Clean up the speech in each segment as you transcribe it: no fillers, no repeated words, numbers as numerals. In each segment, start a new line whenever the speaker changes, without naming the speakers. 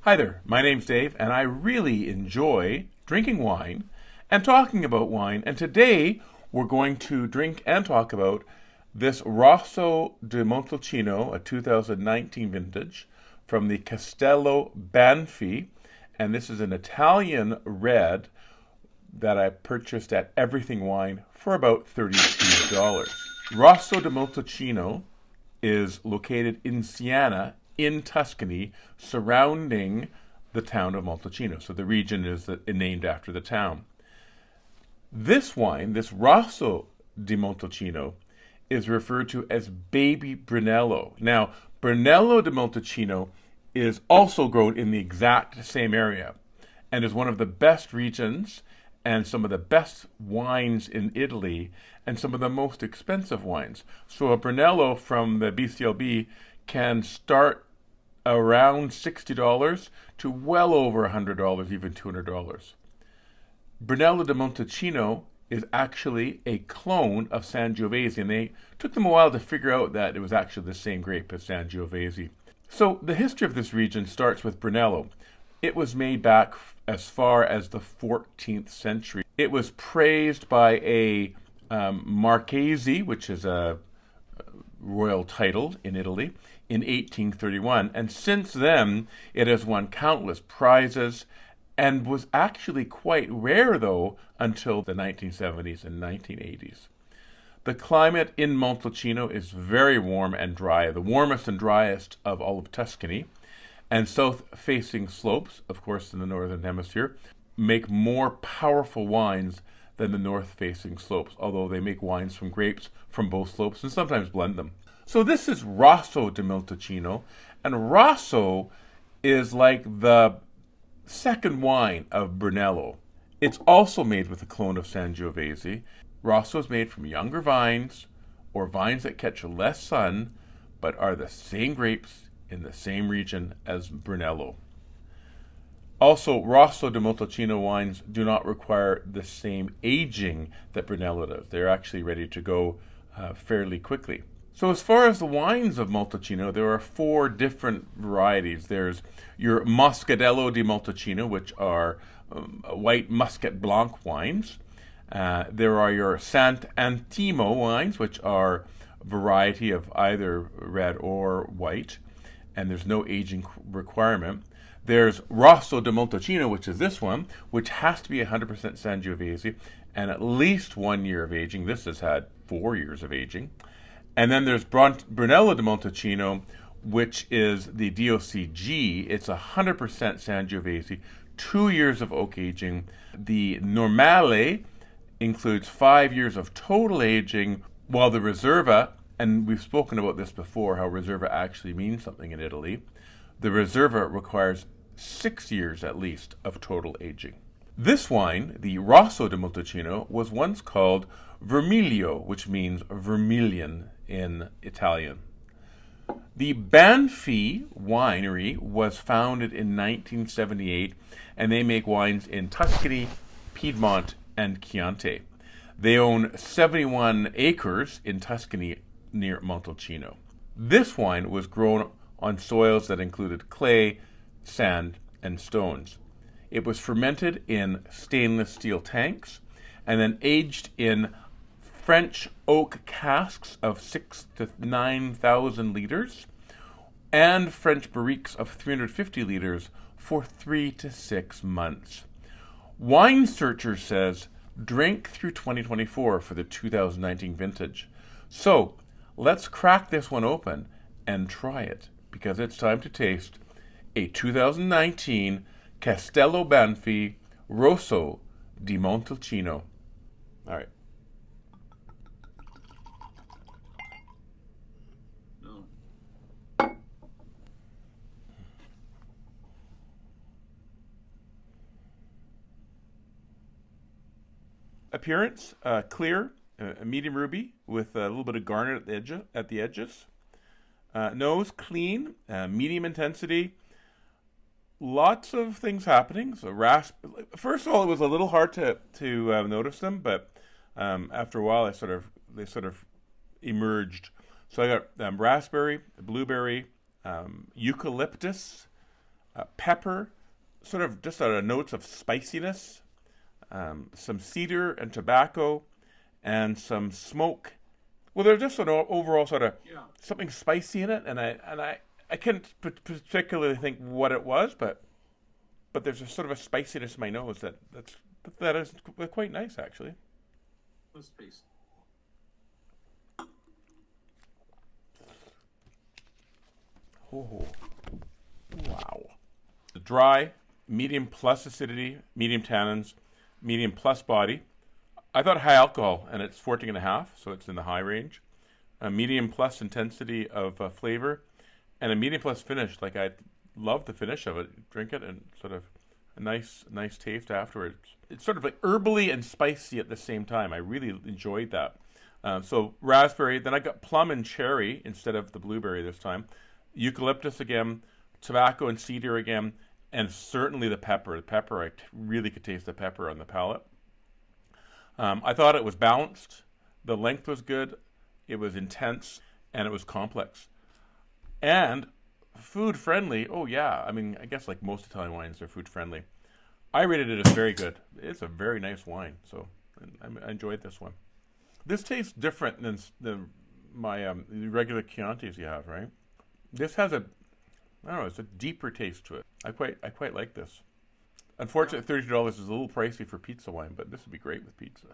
Hi there, my name's Dave, and I really enjoy drinking wine and talking about wine. And today we're going to drink and talk about this Rosso di Montalcino, a 2019 vintage from the Castello Banfi. And this is an Italian red that I purchased at Everything Wine for about $32. Rosso di Montalcino is located in Siena, in Tuscany, surrounding the town of Montalcino. So the region is named after the town. This wine, this Rosso di Montalcino, is referred to as Baby Brunello. Now, Brunello di Montalcino is also grown in the exact same area and is one of the best regions and some of the best wines in Italy and some of the most expensive wines. So a Brunello from the BCLB can start around $60 to well over $100, even $200. Brunello di Montalcino is actually a clone of Sangiovese, and they took them a while to figure out that it was actually the same grape as Sangiovese. So the history of this region starts with Brunello. It was made back as far as the 14th century. It was praised by a Marchese, which is a royal title in Italy, in 1831. And since then, it has won countless prizes and was actually quite rare, though, until the 1970s and 1980s. The climate in Montalcino is very warm and dry, the warmest and driest of all of Tuscany. And south-facing slopes, of course, in the northern hemisphere, make more powerful wines than the north-facing slopes, although they make wines from grapes from both slopes and sometimes blend them. So this is Rosso di Montalcino, and Rosso is like the second wine of Brunello. It's also made with a clone of Sangiovese. Rosso is made from younger vines, or vines that catch less sun, but are the same grapes in the same region as Brunello. Also, Rosso di Montalcino wines do not require the same aging that Brunello does. They're actually ready to go fairly quickly. So as far as the wines of Montalcino, there are four different varieties. There's your Moscadello di Montalcino, which are white Muscat Blanc wines. There are your Sant'Antimo wines, which are a variety of either red or white, and there's no aging requirement. There's Rosso di Montalcino, which is this one, which has to be 100% Sangiovese and at least 1 year of aging. This has had 4 years of aging. And then there's Brunello di Montalcino, which is the DOCG. It's 100% Sangiovese, 2 years of oak aging. The Normale includes 5 years of total aging, while the Reserva, and we've spoken about this before, how Reserva actually means something in Italy, the Reserva requires 6 years at least of total aging. This wine, the Rosso di Montalcino, was once called Vermiglio, which means vermilion in Italian. The Banfi winery was founded in 1978, and they make wines in Tuscany, Piedmont, and Chianti. They own 71 acres in Tuscany near Montalcino. This wine was grown on soils that included clay, sand, and stones. It was fermented in stainless steel tanks and then aged in French oak casks of 6,000 to 9,000 liters and French barriques of 350 liters for 3 to 6 months. Wine Searcher says drink through 2024 for the 2019 vintage. So let's crack this one open and try it, because it's time to taste a 2019 Castello Banfi Rosso di Montalcino. All right. Appearance, clear, medium ruby with a little bit of garnet at the edges. Nose, clean, medium intensity. Lots of things happening. So first of all, it was a little hard to notice them, but after a while, they sort of emerged. So I got raspberry, blueberry, eucalyptus, pepper, sort of just notes of spiciness, some cedar and tobacco, and some smoke. Well, there's just an overall sort of something spicy in it, and I couldn't particularly think what it was, but there's a sort of a spiciness in my nose that is quite nice, actually.
Let's taste.
Oh, wow. Dry, medium plus acidity, medium tannins, medium plus body. I thought high alcohol, and it's 14.5, so it's in the high range. A medium plus intensity of flavor, and a medium plus finish. Like, I love the finish of it. Drink it, and sort of a nice taste afterwards. It's sort of like herbally and spicy at the same time. I really enjoyed that. So raspberry, then I got plum and cherry instead of the blueberry this time. Eucalyptus again, tobacco and cedar again, and certainly the pepper. The pepper, I really could taste the pepper on the palate. I thought it was balanced. The length was good. It was intense, and it was complex. And food friendly. Oh yeah, I mean, I guess like most Italian wines, they're food friendly. I rated it as very good. It's a very nice wine, so I enjoyed this one. This tastes different than my regular Chiantis you have, right? This has I don't know, it's a deeper taste to it. I quite like this. Unfortunately, $32 is a little pricey for pizza wine, but this would be great with pizza.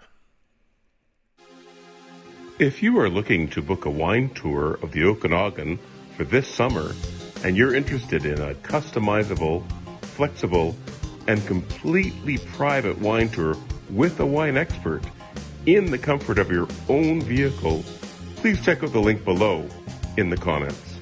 If you are looking to book a wine tour of the Okanagan for this summer, and you're interested in a customizable, flexible, and completely private wine tour with a wine expert in the comfort of your own vehicle, please check out the link below in the comments.